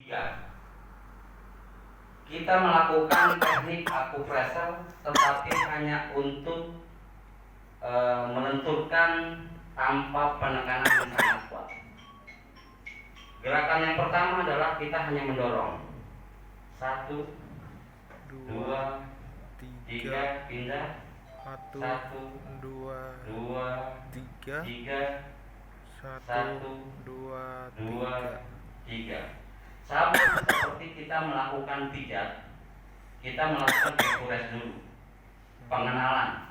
Ya, kita melakukan teknik akupressure tetapi hanya untuk menentukan tanpa penekanan yang sangat kuat. Gerakan yang pertama adalah kita hanya mendorong. 1, 2, 3, pindah. 1, 2, 3, 1, 2, 3. Sama seperti kita melakukan pijat, kita melakukan kepures dulu, pengenalan,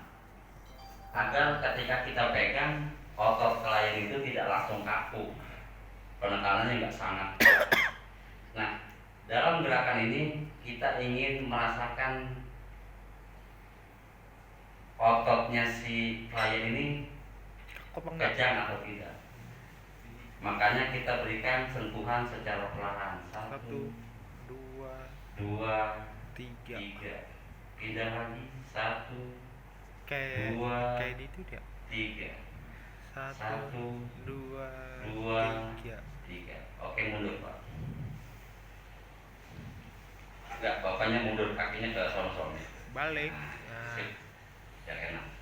agar ketika kita pegang otot klien itu tidak langsung kaku, penekanannya nggak sangat kuat. Nah, dalam gerakan ini kita ingin merasakan ototnya si klien ini kejang atau tidak. Makanya kita berikan sentuhan secara perlahan. 1, 2, 3. Pindah lagi. 1, 2, 3. 1, 2, 3. Oke, mundur Pak. Enggak, bapaknya mundur, kakinya ke sono-sono. Balik. Sip. Ya enak.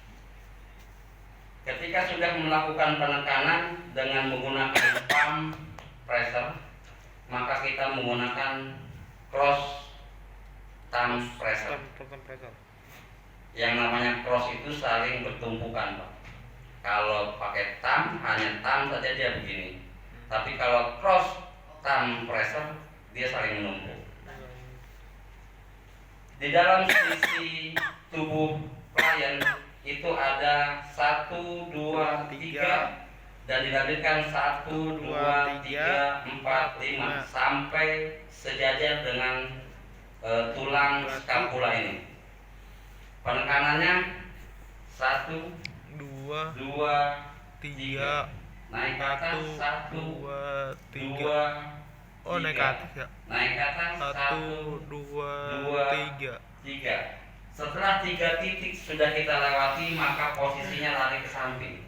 Ketika sudah melakukan penekanan dengan menggunakan palm pressure, maka kita menggunakan cross thumb pressure. Yang namanya cross itu saling bertumpukan, Pak. Kalau pakai thumb, hanya thumb saja dia begini. Tapi kalau cross thumb pressure, dia saling menumpuk. Di dalam sisi tubuh klien itu ada 1, 2, 3 dan dilanjutkan 1, 2, 3, 4, 5 sampai sejajar dengan tulang skapula ini. Penekanannya 1, 2, 3. Naik ke atas 1, 2, Oh, naik ke atas ya. naik ke atas 1, 2, 3. Setelah 3 titik sudah kita lewati, maka posisinya lari ke samping.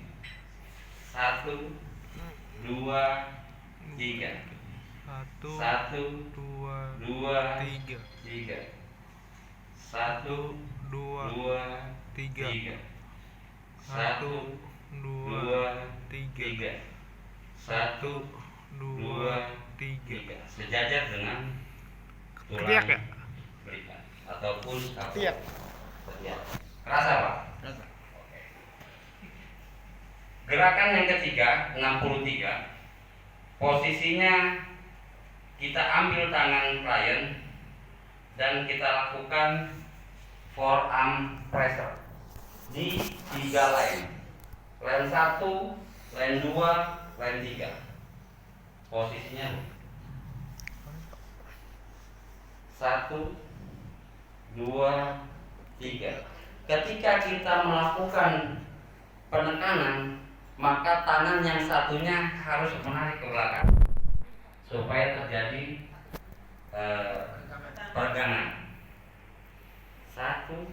1, 2, 3. 1, 2, 3. 1, 2, 3. 1, 2, 3. 1, 2, 3. Sejajar dengan tulang berikat ataupun Tiap. Kerasa Pak? Kerasa. Oke. Gerakan yang ketiga 63. Posisinya kita ambil tangan klien dan kita lakukan forearm pressure di 3 line. Line 1, line 2, line 3. Posisinya 1, 2, 3. Ketika kita melakukan penekanan, maka tangan yang satunya harus menarik ke belakang supaya terjadi peregangan. 1,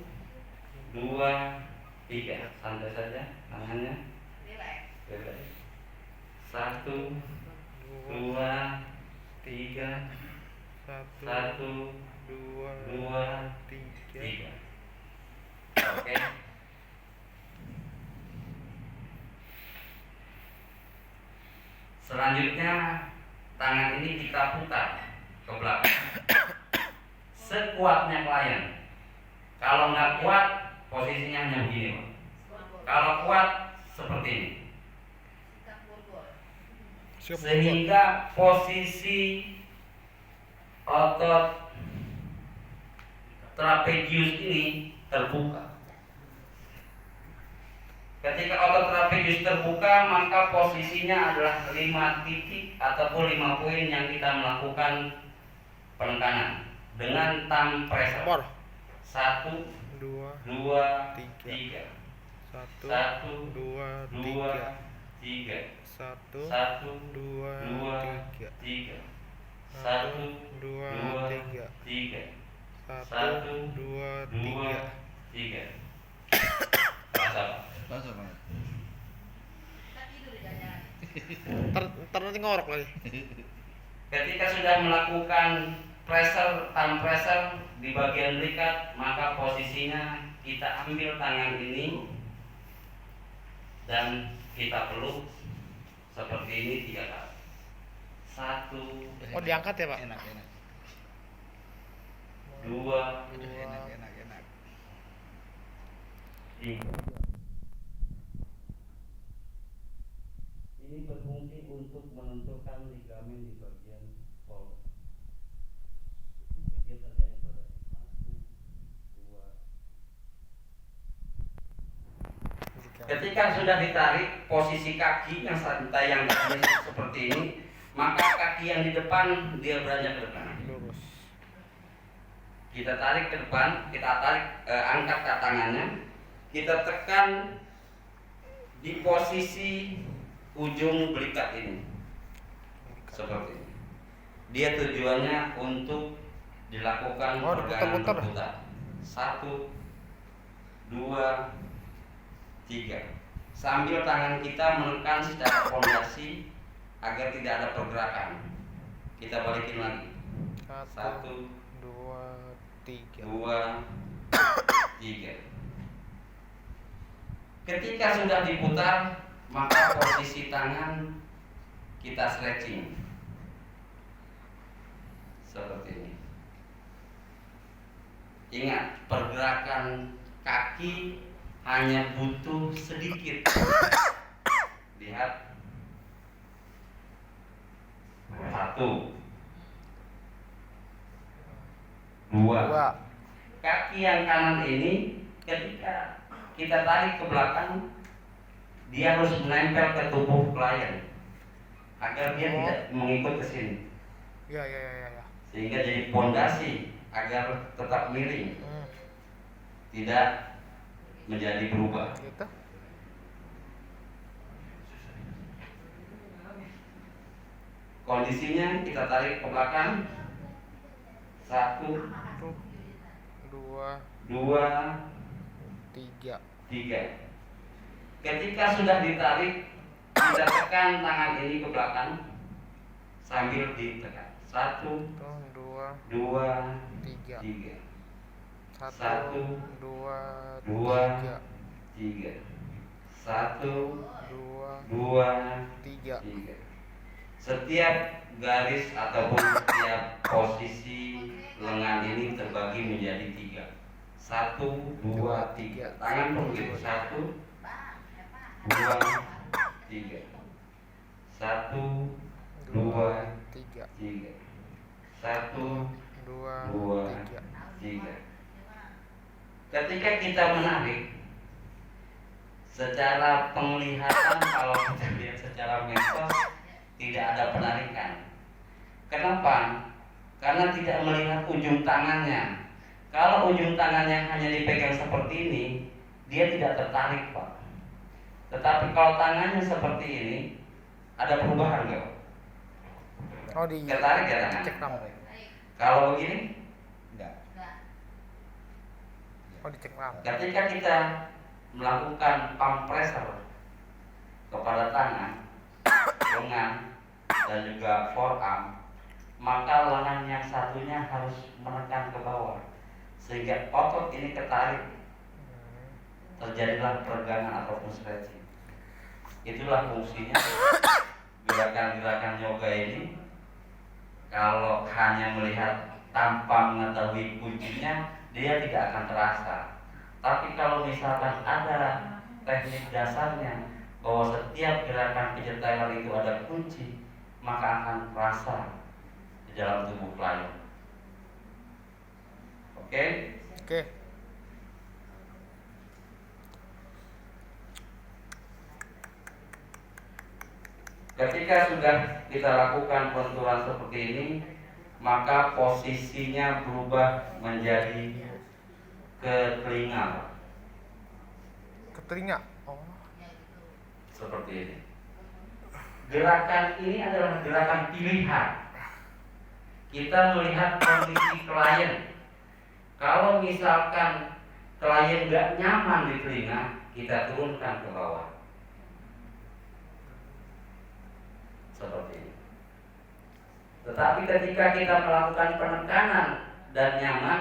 2, 3. Santai saja tangannya. Relax. 1, 2, 3. 1, 2, 3. Oke. Selanjutnya tangan ini kita putar ke belakang sekuatnya klien. Kalau nggak kuat, posisinya hanya begini, Pak. Kalau kuat seperti ini. Sehingga posisi otot trapezius ini terbuka. Ketika otot trapezius terbuka, maka posisinya adalah 5 titik ataupun 5 poin yang kita melakukan penekanan dengan thumb pressure. 1, 2, 3. 1, 2, 3. 1, 2, 3. 1, 2, 3. 1, 2, 3. Rasa banget. Ntar nanti ngorok lagi. Ketika sudah melakukan thumb pressure di bagian berikat, maka posisinya kita ambil tangan ini dan kita peluk seperti ini 3 kali. 1. Oh, diangkat ya, Pak? Enak. 2. Enak. 3. Ini berfungsi untuk menentukan ligamen di bagian shoulder. Dia terjadi pada 1, 2. Ketika sudah ditarik, posisi kaki yang santai yang seperti ini, maka kaki yang di depan dia beranjak ke depan. Lurus. Kita tarik ke depan, angkat ke tangannya, kita tekan di posisi ujung belikat ini, seperti ini. Dia tujuannya untuk dilakukan pergerakan berputar. 1, 2, 3. Sambil tangan kita menekan secara fondasi agar tidak ada pergerakan. Kita balikin lagi. 1, 2, 3. 2, 3. Ketika sudah diputar, maka posisi tangan kita stretching seperti ini. Ingat, pergerakan kaki hanya butuh sedikit. Lihat. 1, 2. Kaki yang kanan ini ketika kita tarik ke belakang, dia harus menempel ke tubuh klien agar dia tidak mengikut ke sini. Ya. Sehingga jadi pondasi agar tetap miring, tidak menjadi berubah. Gitu. Kondisinya kita tarik ke belakang. 1, 2, 3. 3. Ketika sudah ditarik, kita tekan tangan ini ke belakang sambil ditekan. 1, 2, 3. 3. 1, 2, 3. 3. 1, 2, 3. 3. Setiap garis ataupun setiap posisi lengan ini terbagi menjadi 3. 1, 2, 3. Tangan pun begitu. 1, 2, 3. 1, 2, 3. 1, 2, 3. Ketika kita menarik, secara penglihatan kalau kita lihat secara medsos tidak ada penarikan. Kenapa? Karena tidak melihat ujung tangannya. Kalau ujung tangannya hanya dipegang seperti ini, dia tidak tertarik, Pak. Tetapi kalau tangannya seperti ini, ada perubahan nggak? Oh, Tertarik ya tangan? Cek ram. Kalau begini, Enggak. Oh, dicek ram. ketika kita melakukan palm pressure kepada tangan, lengan, dan juga forearm, maka lengan yang satunya harus menekan ke bawah sehingga otot ini ketarik, terjadilah peregangan ataupun stretching. Itulah fungsinya gerakan-gerakan yoga ini. Kalau hanya melihat tanpa mengetahui kuncinya, dia tidak akan terasa. Tapi kalau misalkan ada teknik dasarnya bahwa setiap gerakan penyetelan itu ada kunci, maka akan terasa di dalam tubuh klien. Oke? Ketika sudah kita lakukan penentuan seperti ini, maka posisinya berubah menjadi ke telinga. Ke telinga. Oh. Seperti ini. Gerakan ini adalah gerakan pilihan. Kita melihat kondisi klien. Kalau misalkan klien nggak nyaman di telinga, kita turunkan ke bawah. Seperti ini. Tetapi ketika kita melakukan penekanan dan nyaman,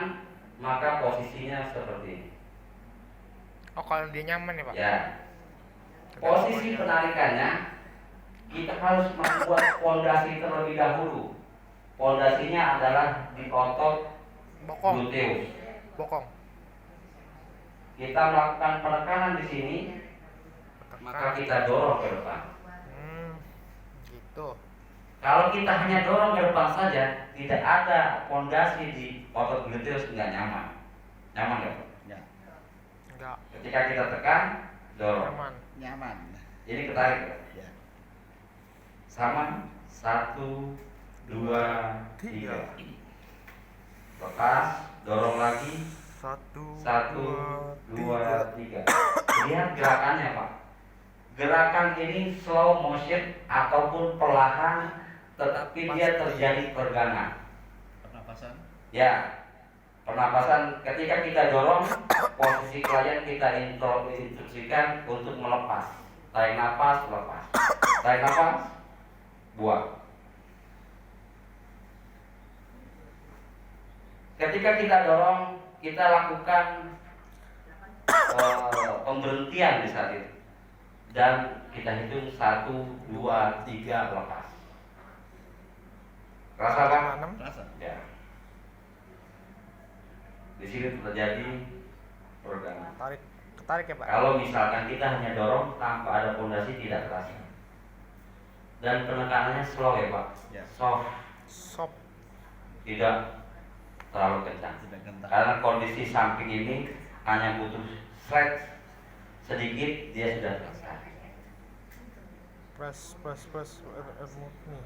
maka posisinya seperti ini. Oh, kalau dia nyaman ya, Pak? Ya. Posisi penarikannya kita harus membuat pondasi terlebih dahulu. Pondasinya adalah di otot Bokong. gluteus. Bokong. Kita melakukan penekanan di sini, maka kita dorong ke depan. Gitu. Kalau kita hanya dorong ke depan saja, tidak ada pondasi di otot gluteus, nggak nyaman. Nyaman nggak, Pak? Ya. Enggak. Ketika kita tekan, dorong. Nyaman. Nyaman. Ini ketarik, Pak. Ya. Sama. 1, 2, 3. Lepas, dorong lagi. 1, 2, 3. Lihat gerakannya, Pak. Gerakan ini slow motion ataupun perlahan, tetapi dia terjadi peregangan. Pernapasan. Ya, pernapasan ketika kita dorong, posisi klien kita instruksikan untuk melepas. Tarik nafas, lepas. Tarik nafas, buang. Ketika kita dorong, kita lakukan pemberhentian di saat itu. Dan kita hitung 1, 2, 3, lepas. Rasa Pak? Rasa. Ya. Di sini terjadi peregangan. Ketarik ya, Pak? Kalau misalkan kita hanya dorong tanpa ada pondasi, tidak terasa. Dan penekanannya slow ya, Pak. Ya. Soft, Sop. tidak terlalu kencang. Tidak kental. Karena kondisi samping ini hanya butuh stretch sedikit, dia sudah terasa. Press nih.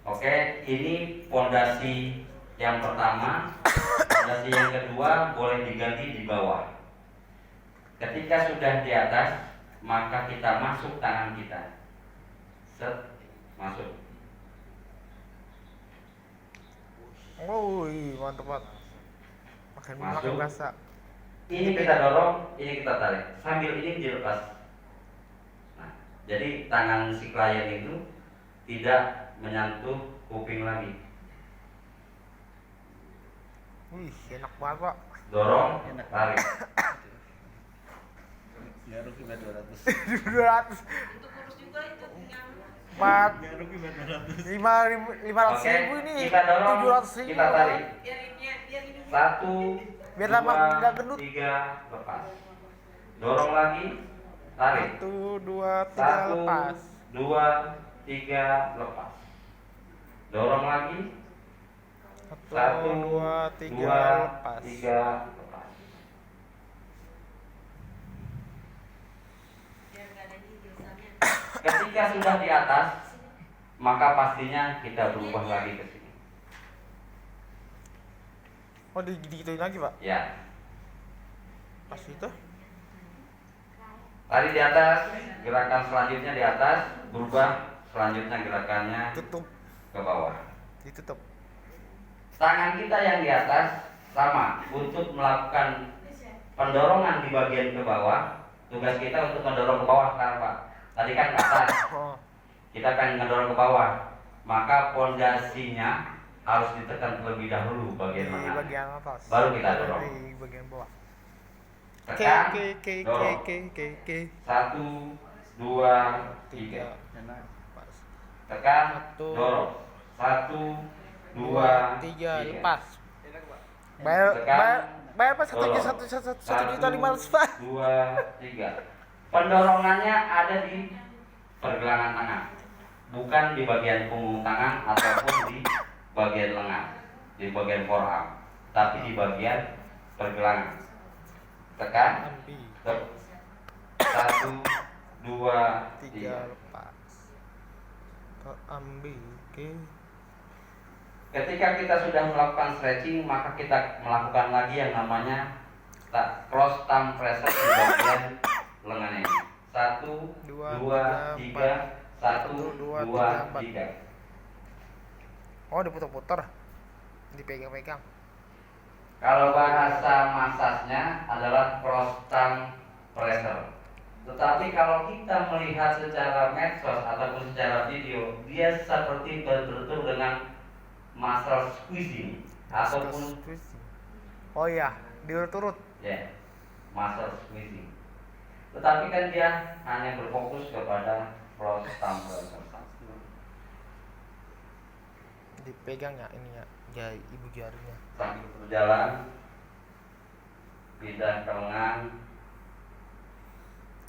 Oke, ini pondasi yang pertama. Pondasi yang kedua boleh diganti di bawah. Ketika sudah di atas, maka kita masuk tangan kita. Set, masuk. Woi, mantap banget. Makin berasa. Ini kita dorong, ini kita tarik. Sambil ini dilepas. Nah, jadi tangan si klien itu tidak menyentuh kuping lagi. Wih, enak banget, Pak. Dorong, Enak. tarik. Ya rugi 200. 200. Untuk kurus juga itu tinggal 4 Ya rugi 200. 500 Oke, ribu ini. kita dorong, 700 ribu. kita tarik. biar ini 1, Biar 2, tambah nggak gendut. 3, lepas. Dorong lagi, tarik. 1, 2, 3 1, lepas. 2, 3, lepas. Dorong lagi. 1, 2, 3 lepas. 3, lepas. biar nggak ada gilsannya. Ketika sudah di atas, maka pastinya kita berubah lagi ke sini. Oh, digituin lagi, Pak? Ya. Pas itu? Tadi di atas, gerakan selanjutnya di atas, berubah selanjutnya gerakannya Tutup. ke bawah. Ditutup. Tangan kita yang di atas sama untuk melakukan pendorongan di bagian ke bawah. Tugas kita untuk mendorong ke bawah kan, Pak. Tadi kan ke atas, Oh, kita akan mendorong ke bawah. Maka pondasinya harus ditekan terlebih dahulu di bagian mana. bagian atas. Baru kita dorong. Di bagian bawah. Tekan, K. dorong. 1, 2, 3. Enak. Pas. Tekan, 1, dorong. 1, 2, 3 3. lepas. Bayar Pak, Dorong. 1.500.000, Pak. 2, 3. Pendorongnya ada di pergelangan tangan, bukan di bagian punggung tangan ataupun di bagian lengan, di bagian forearm, tapi di bagian pergelangan. Tekan, Ambil. 1, 2, 3 3. lepas. Ambil. Oke. Ketika kita sudah melakukan stretching, maka kita melakukan lagi yang namanya cross thumb pressure di bagian lengan ini. 1, 2, 3, 1, 2, 3. Oh, diputar-putar. Dipegang-pegang. Kalau bahasa masasnya adalah cross thumb pressure. Tetapi kalau kita melihat secara medsos ataupun secara video, dia seperti betul-betul dengan muscle squeezing ataupun Oh iya, diurut-urut. ya muscle squeezing. Tetapi kan dia hanya berfokus kepada close thumb pressure. Dipegang ya ininya, jari ibu jarinya. Sambil berjalan, pindah ke lengan,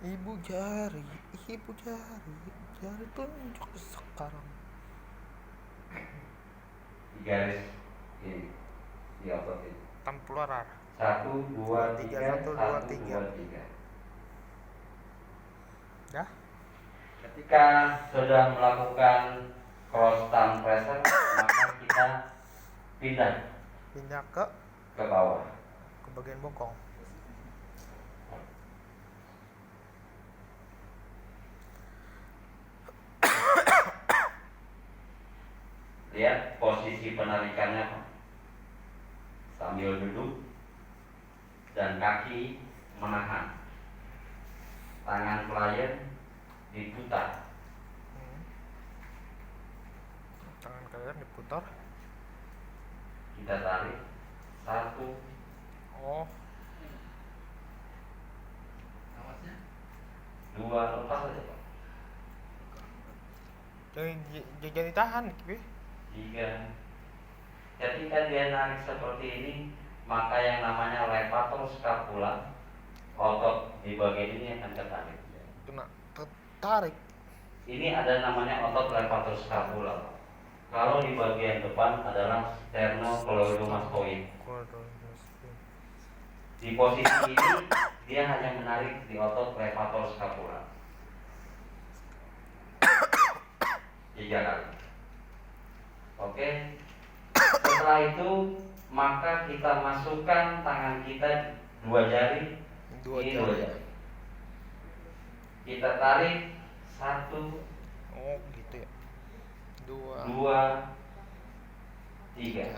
Ibu jari, jari tunjuk sekarang. di garis ini, di otot ini. Templurar. 1, 2, 3, 1, 2, 1, 3. 2, 3. Ya? Ketika sudah melakukan cross thumb pressure, maka kita pindah Pindah ke bawah. bagian bokong. Lihat posisi penarikannya, Pak. Sambil duduk dan kaki menahan. Tangan klien diputar. Tangan kalian diputar. Kita tarik 1, Oh, 2, lepas aja, Pak. jangan ditahan, Kipi. 3. Ketika dia narik seperti ini, maka yang namanya levator scapula, otot di bagian ini akan tertarik. Kena tertarik. Ini ada namanya otot levator scapula. Kalau di bagian depan adalah sternocleidomastoid. Di posisi ini dia hanya menarik di otot levator scapula 3 kali. Oke. Setelah itu maka kita masukkan tangan kita 2 jari, ini 2 jari. Kita tarik 1, Oh, gitu ya. 2, 2, 3.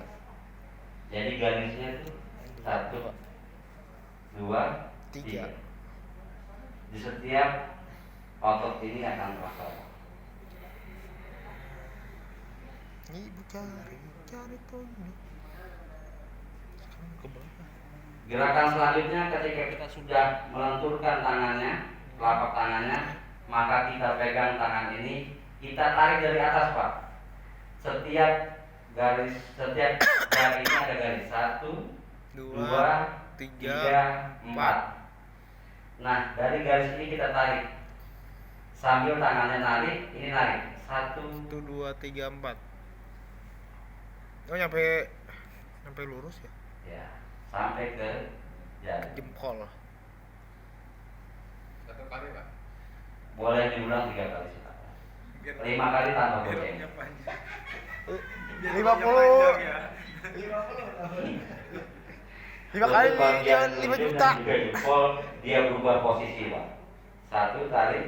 Jadi garisnya itu 1, 2, 3. Di setiap otot ini akan terasa. Ibu jari tunjuk. Sekarang ke bawah. Gerakan selanjutnya ketika kita sudah melenturkan tangannya, telapak tangannya, maka kita pegang tangan ini, kita tarik dari atas, Pak. Setiap jari ini ada garis 1, 2, 3, 4. Nah, dari garis ini kita tarik. Sambil tangannya narik, ini narik. 1, 2, 3, 4. Oh, nyampe lurus ya? ya, sampai ke jari. Jempol. Satu kali, Pak. Boleh diulang 3 kali, silakan. 5 kali tanpa goceng. 50. 5 kali Untuk bagian 5 ujung juta. dan juga jempol, dia berubah posisi, Pak. 1 tarik,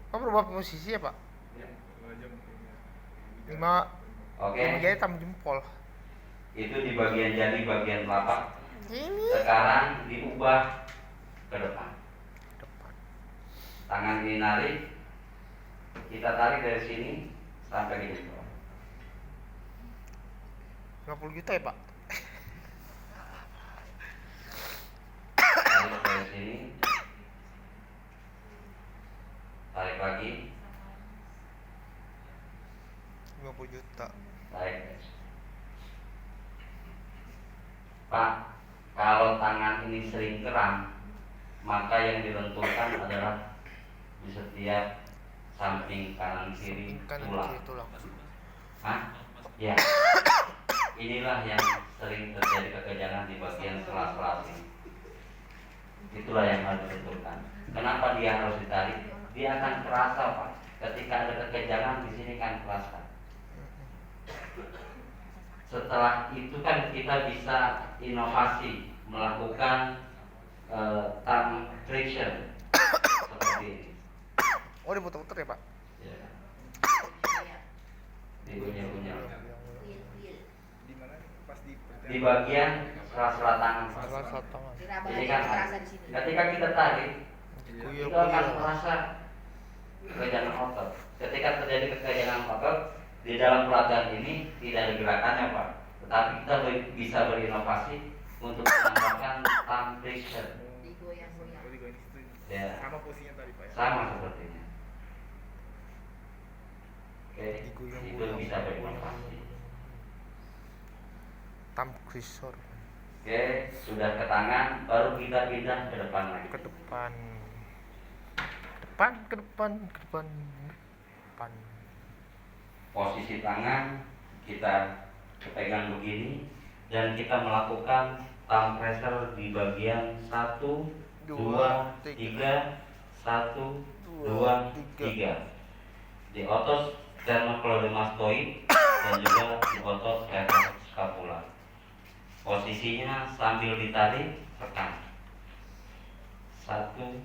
Kok berubah posisi ya, Pak? 5 oke. jari tambah jempol. Itu di bagian jari, bagian telapak. Ini Sekarang diubah ke depan. depan. Tangan ini narik, kita tarik dari sini sampai di jempol. 50 juta ya, Pak? Tarik dari sini, tarik lagi, 50 juta. tarik. Pak, kalau tangan ini sering kram, maka yang dilenturkan adalah di setiap samping kanan kiri Kanan tulang. kiri tulang. Hah? Ya. Inilah yang sering terjadi kekejangan di bagian sela-sela ini. Itulah yang harus dibenturkan. Kenapa dia harus ditarik? Dia akan terasa, Pak. Ketika ada kekejangan di sini kan terasa. Setelah itu kan kita bisa inovasi melakukan thumb traction seperti ini. Oh, diputer-puter ya, Pak? Ya. Digunyah-gunyah. Di mana nih? Pas Di bagian sela-sela tangan, Pak. Salah satu tangan. Ini kan ketika kita tarik, Kuyul, itu akan kuyul. merasa kekejangan otot. Ketika terjadi kekejangan otot di dalam pelatihan ini tidak ada gerakannya Pak, tetapi kita bisa berinovasi untuk menambahkan thumb pressure. Digoyang-goyang. Oh, digoyang situ. Ya. Sama posisinya tadi Pak ya. Sama sepertinya. Oke, Digoyang, itu goyang. bisa berinovasi. Thumb pressure Oke, sudah ke tangan, baru kita pindah ke depan lagi. ke depan, ke depan. Posisi tangan kita pegang begini dan kita melakukan thumb pressure di bagian 1, 2, 3, 1, 2, 3 di otot sternocleidomastoid dan juga di otot leher scapula. Posisinya sambil ditarik tekan 1, 2,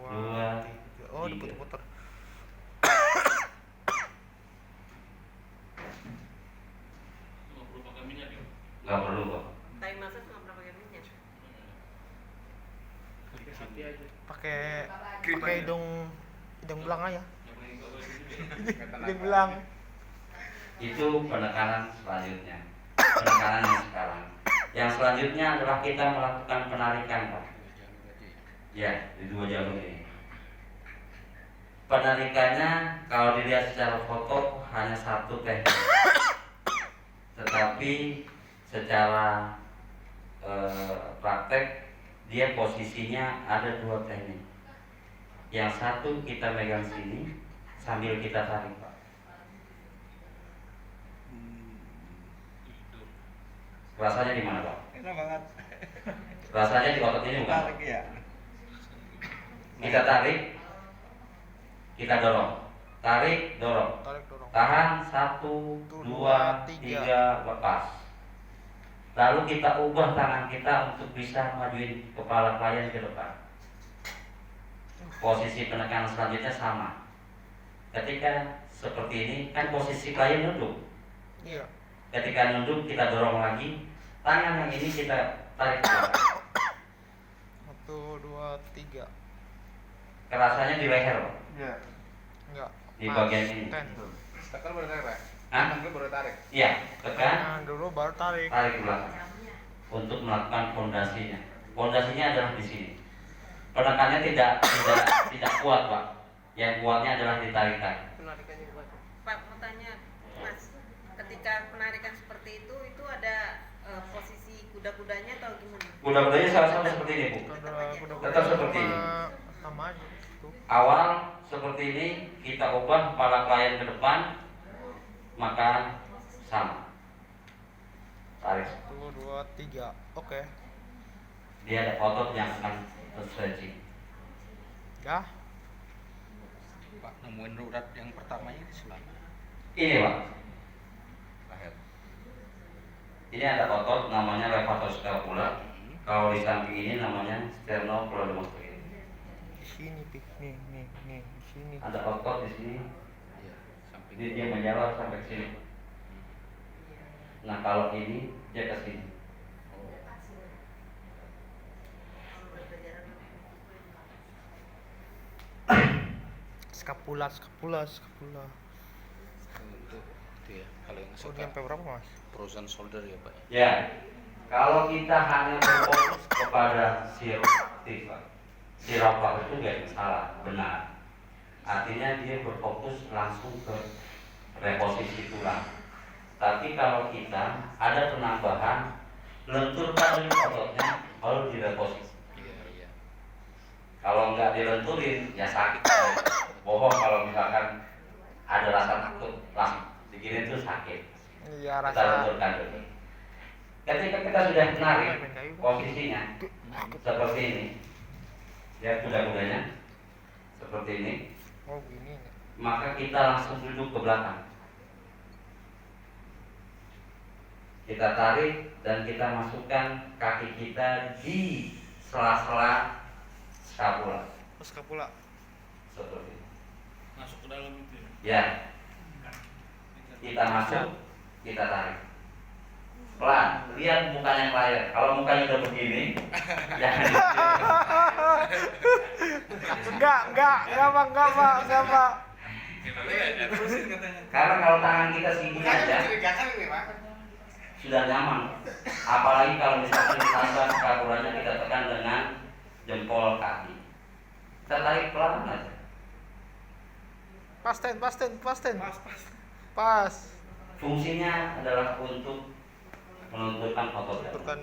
3. Oh, diputar-putar. nggak perlu kok. Tapi masa tuh nggak pernah pakai minyak. Dikasih hati aja. Pakai hidung belang aja. Kata Hidung belang. Itu penekanan selanjutnya. Penekanan yang sekarang. Yang selanjutnya adalah kita melakukan penarikan Pak. Ya, di 2 jalur ini. Penarikannya kalau dilihat secara foto hanya 1 teknik, tetapi secara praktek dia posisinya ada 2 teknik. Yang satu kita megang sini sambil kita tarik Pak. Rasanya di mana Pak? Enak banget. Rasanya di otot ini bukan? Tarik ya. Kita tarik, kita dorong, tarik, dorong, Tarik dorong. tahan 1, 2, 3, lepas. Lalu kita ubah tangan kita untuk bisa majuin kepala klien ke depan. Posisi penekanan selanjutnya sama. Ketika seperti ini kan posisi klien nunduk. Iya. Ketika nunduk kita dorong lagi, tangan yang ini kita tarik ke belakang. 1, 2, 3. Kerasanya di leher Pak. Iya. Enggak. Di bagian ini. Tekan baru tarik Pak. Hah? Tekan dulu baru tarik. Iya, tekan, Tekan dulu baru tarik. tarik ke belakang untuk melakukan pondasinya. Pondasinya adalah di sini. Penekannya tidak kuat Pak. Yang kuatnya adalah ditarikan. Penarikannya gimana? Pak mau tanya, Mas, ketika penarikan seperti itu ada posisi kuda-kudanya atau gimana? Kuda-kudanya sama-sama seperti ini Bu. Tetap seperti ini. Sama aja. Tuh. Awal seperti ini kita ubah kepala klien ke depan, maka sama. Tarik. 1, 2, 3. Oke. Dia ada otot yang akan stretching. Ya. Pak, nemuin urat yang pertamanya di sebelah mana? Ini Pak. Leher. Ini ada otot namanya levator-scapula. Kalau di samping ini namanya sternocleidomastoid. Di sini, Pik. Nih, di sini. Ada otot di sini. Iya, samping. Dia menjalar sampai ke sini. Nah kalau ini dia ke sini. Skapula. Untuk itu ya, kalau yang Oh, suka nyampe berapa, Mas? frozen shoulder ya Pak. Ya, kalau kita hanya berfokus kepada siropak itu nggak salah, benar. Artinya dia berfokus langsung ke reposisi tulang. Tapi kalau kita ada penambahan, lenturkan dulu ototnya, baru direposisi. Iya. Kalau nggak dilenturin, ya sakit. Bohong kalau misalkan ada rasa takut, langsung digini itu sakit. Iya, Kita lenturkan dulu. Ketika kita sudah menarik posisinya seperti ini, lihat kuda-kudanya seperti ini, Oh, gini. maka kita langsung duduk ke belakang. Kita tarik dan kita masukkan kaki kita di sela-sela scapula Skapula. seperti ini. Masuk ke dalam itu ya. Ya, kita masuk, kita tarik. pelan, lihat mukanya klien. Kalau mukanya udah begini, jangan. Enggak, Pak. Karena kalau tangan kita segini aja Mencurigakan ini Pak. sudah nyaman. Apalagi kalau misalkan ditambah kakurannya kita tekan dengan jempol kaki. Kita tarik pelan aja. Pas. Pas. Fungsinya adalah untuk menentukan otot Turkan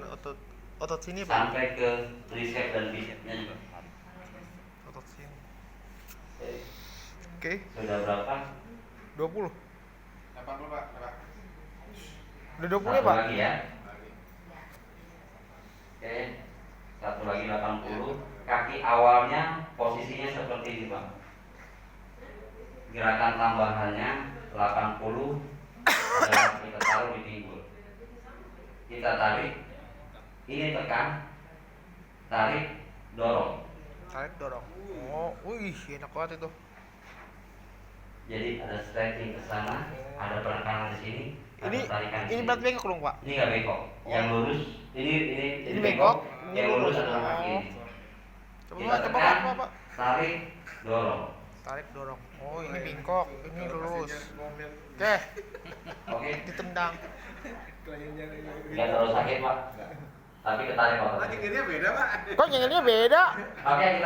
otot sini, Pak. sampai ke tricep dan bicepnya juga. Otot sini. Oke. Oke, Sudah berapa? 20. 80 Pak. Pak. Udah 20 ya, Satu Pak? lagi ya. Lagi. Oke. Satu lagi 80. Kaki awalnya posisinya seperti ini, Bang. Gerakan tambahannya 80 adalah kita taruh di pinggul. Kita tarik. Ini tekan. Tarik, dorong. Tarik dorong. Oh, wih, enak banget itu. Jadi ada stretching ke sana, ada penekanan di sini, ada Ini tarikan di ini sini. berat bengkok dong, Pak. Ini nggak bengkok. Yang lurus, ini bengkok, ini yang lurus lurus. adalah kaki ini. Coba Kita coba tekan, Pak. tarik, dorong. Tarik dorong. Oh, ini bengkok, ini lurus. Oke, Oke, ditendang. nggak terlalu sakit Pak, tapi ketarik otot. Lagi beda Pak. Kok nyanyinya beda? Oke, kita